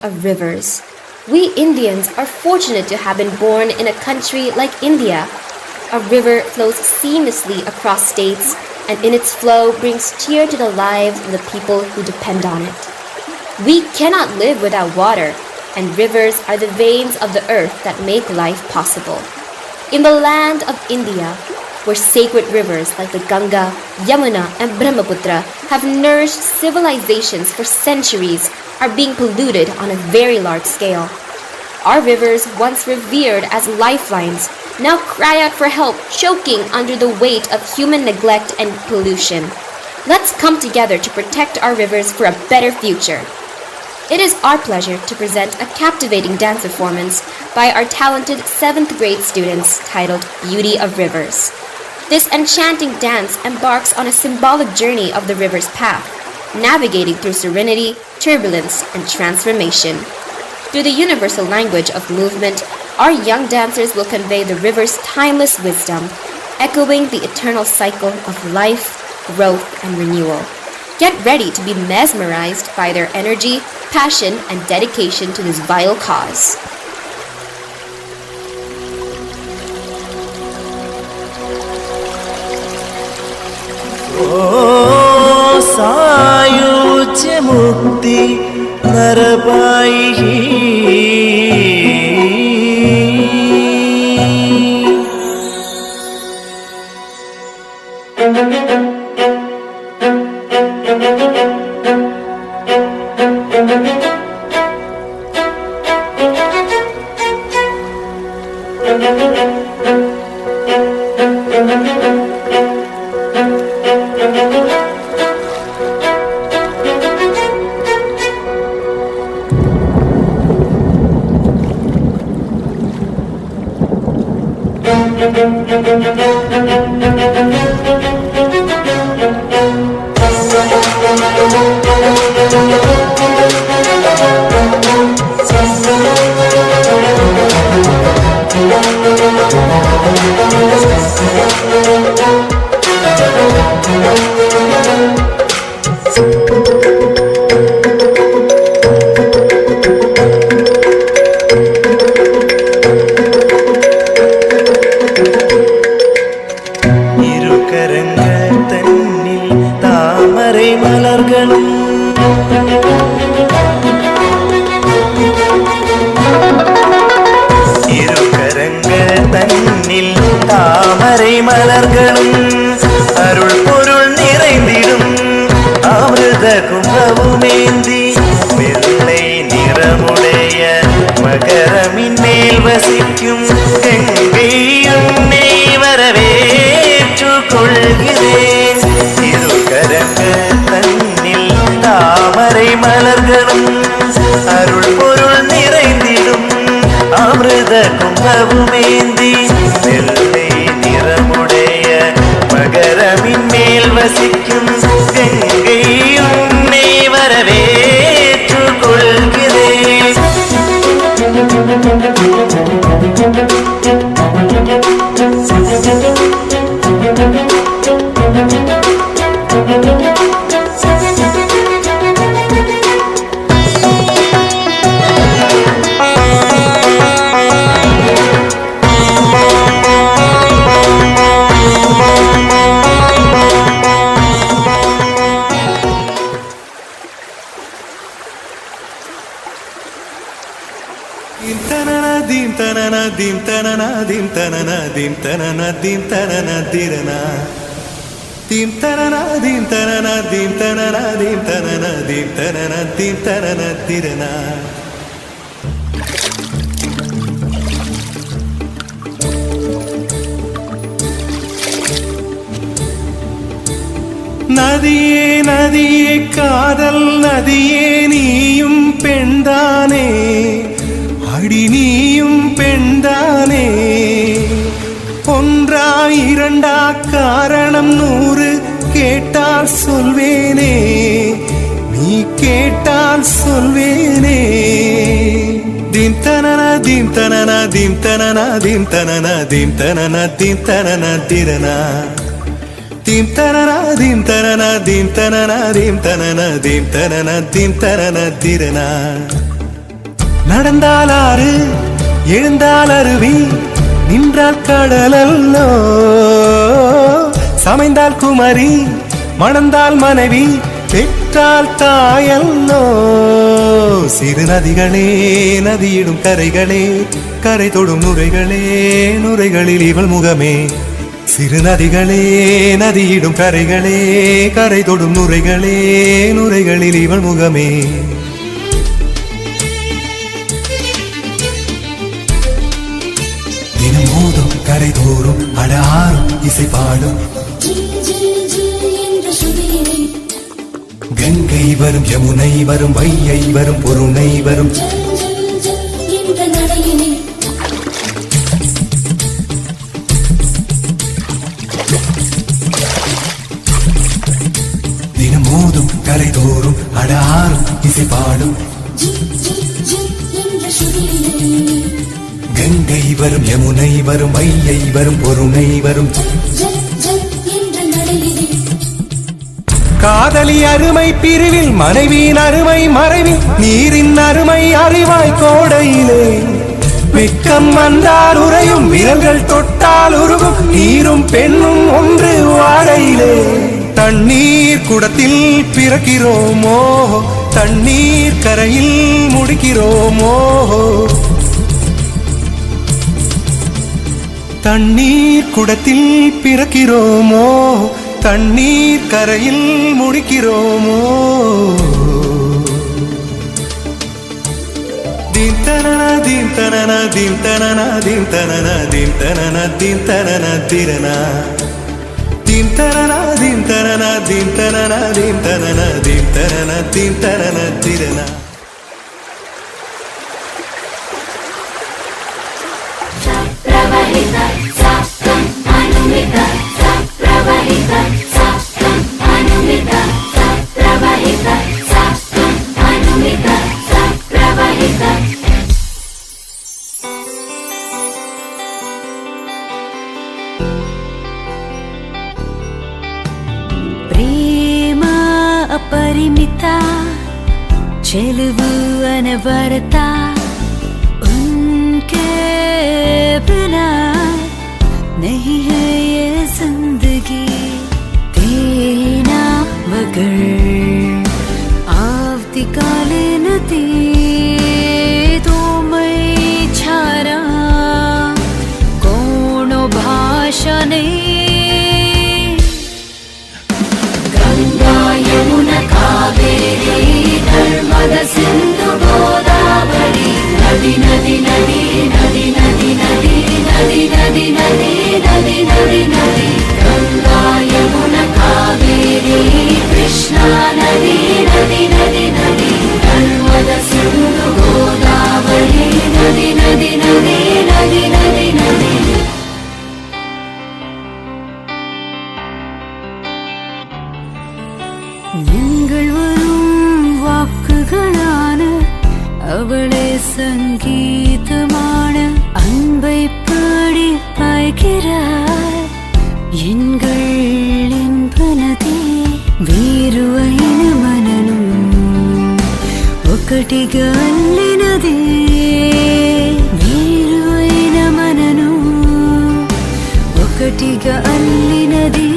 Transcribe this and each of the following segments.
of rivers. We Indians are fortunate to have been born in a country like India. A river flows seamlessly across states and in its flow brings cheer to the lives of the people who depend on it. We cannot live without water, and rivers are the veins of the earth that make life possible. In the land of India, where sacred rivers like the Ganga, Yamuna, and Brahmaputra have nourished civilizations for centuries, are being polluted on a very large scale. Our rivers, once revered as lifelines, now cry out for help, choking under the weight of human neglect and pollution. Let's come together to protect our rivers for a better future. It is our pleasure to present a captivating dance performance by our talented 7th grade students titled Beauty of Rivers. This enchanting dance embarks on a symbolic journey of the river's path, navigating through serenity, turbulence, and transformation. Through the universal language of movement, our young dancers will convey the river's timeless wisdom, echoing the eternal cycle of life, growth, and renewal. Get ready to be mesmerized by their energy, passion, and dedication to this vital cause. सायुज्य मुक्ति नर पाई நதியே நதியே காதல் நதியே நீயும் பெண்தானே அடி நீயும் பெண்தானே ஒன்றா இரண்டா காரணம் 100 கேட்டால் சொல்வேனே நீ கேட்டால் சொல்வேனே தீம் தனன தீம் தனன தீம் தனன தீம் தனன தீம் தனன தீம் தனன திரனா Dim tanana dim tanana dim tanana dim tanana dim tanana dim tanana dirana நடந்தால் ஆறு எழுந்தால் அருவி நின்றால் கடலல்லோ சமைந்தால் குமரி மணந்தால் மனைவி பெற்றால் தாயல்லோ சிறு நதிகளே நதியிடும் கரைகளே கரை தொடும் நுரைகளே நுரைகளில் இவள் முகமே சிறு நதிகளே நதியிடும் கரைகளே கரை தொடும் நுரைகளே நுரைகளில் இவள் முகமே தினம் மோதும் கரை தோறும் அடாரும் இசை பாடும் கங்கை வரும் யமுனை வரும் வையை வரும் பொருணை வரும் தினம் மோதும் கரை தோறும் அடாரும் இசை பாடும் கங்கை வரும் யமுனை வரும் வையை வரும் பொருணை வரும் காதலி அருமை பிரிவில் மனைவியின் அருமை மறைவில் நீரின் அருமை அறிவாய் கோடையிலே வெட்கம் வந்தால் உறையும் விரல்கள் தொட்டால் உருகும் நீரும் பெண்ணும் ஒன்று வாழையிலே தண்ணீர் குடத்தில் பிறக்கிறோமோ தண்ணீர் கரையில் முடிக்கிறோமோ தண்ணீர் குடத்தில் பிறக்கிறோமோ தண்ணீர் கரையில் முடிக்கிறோமோ தீம் தனன தீம் தனன தீம் தனன தீம் தனன தீம் தனன தீம் தனன திரனா தீம் தனன தீம் தனன தீம் தனன தீம் தனன தீம் தனன தீம் தனன திரனா ప్రేమ अपरिमित చెలువు అనవరత उनके बिना नहीं है ये जिंदगी तेना मगर आवती काले नदी तो मैं छारा कोनो भाषा नहीं गंगा यमुना कावेरी नर्मदा सिंधु गोदावरी नदी नदी नदी नदी नदी नदी नदी नदी नदी नदी नदी नदी गंगा यमुना कावेरी कृष्णा नदी नदी नदी नदी नर्मदा सिंधु गोदावरी नदी नदी नदी नदी नदी नदी நீங்கள் வரும் வாக்குகளான அவளே சங்கீதமான அன்பை பாடி பாய்கிறார் எங்கள் என்பனதே వీరు అయిన మనను ఒకటిగా అల్లినదే వీరు అయిన మనను ఒకటిగా అల్లినదే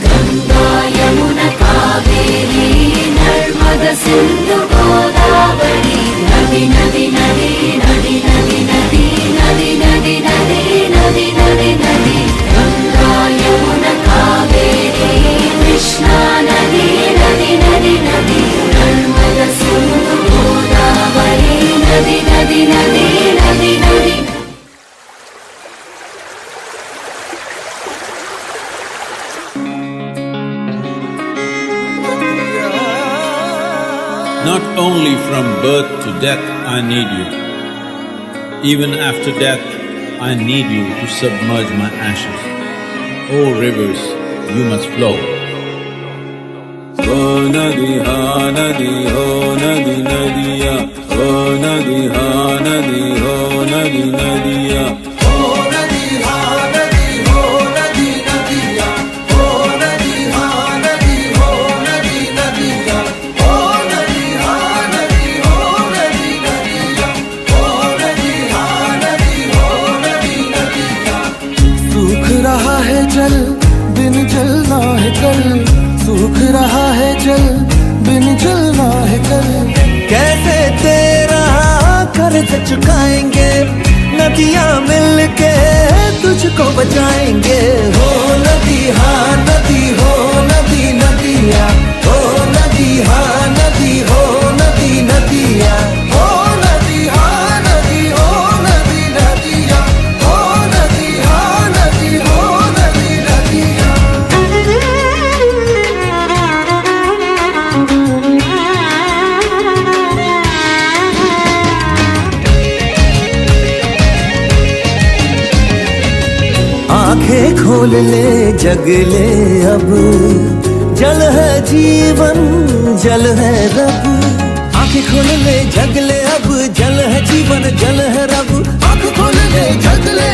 गंगा यमुना कावेरी नर्मदा सिंधु गोदावरी नदी नदी नदी नदी नदी नदी नदी नदी नदी नदी नदी नदी गंगा यमुना कावेरी कृष्णा नदी नदी नदी नदी नर्मदा सिंधु गोदावरी नदी नदी नदी नदी नदी Not only from birth to death I need you. Even after death, I need you to submerge my ashes. O rivers, you must flow. Oh Nadi ha Nadi ho Nadi Nadiya. Oh Nadi ha Nadi ho Nadi Nadiya. रहा है जल बिन जलना है कल। कैसे तेरा कर्ज चुकाएंगे, नदियां मिलके तुझको बचाएंगे। हो नदी हाँ नदी, हो नदी नदिया, हो नदी हाँ नदी, हो नदी नदिया, हो नदी हाँ नदी, हो नदी नदिया, हो नदी हाँ नदी, हो नदी नदिया। आंखें खोल ले जग ले अब, जल है जीवन जल है रब। आंखें खोल ले जग ले अब, जल है जीवन जल है रब। आंखें खोल ले जग ले